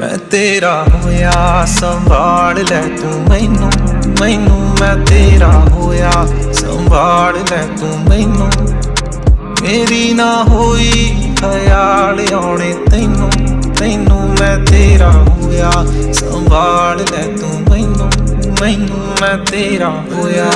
मैं तेरा होया संभाल लै तू मैनू मैनू, मैं तेरा होया संभाल लै तू मैनू। मेरी ना होई ख्याल आने तैनू तैनू, मैं तेरा होया संभाल लै तू मैनू मैनू, मैं तेरा होया।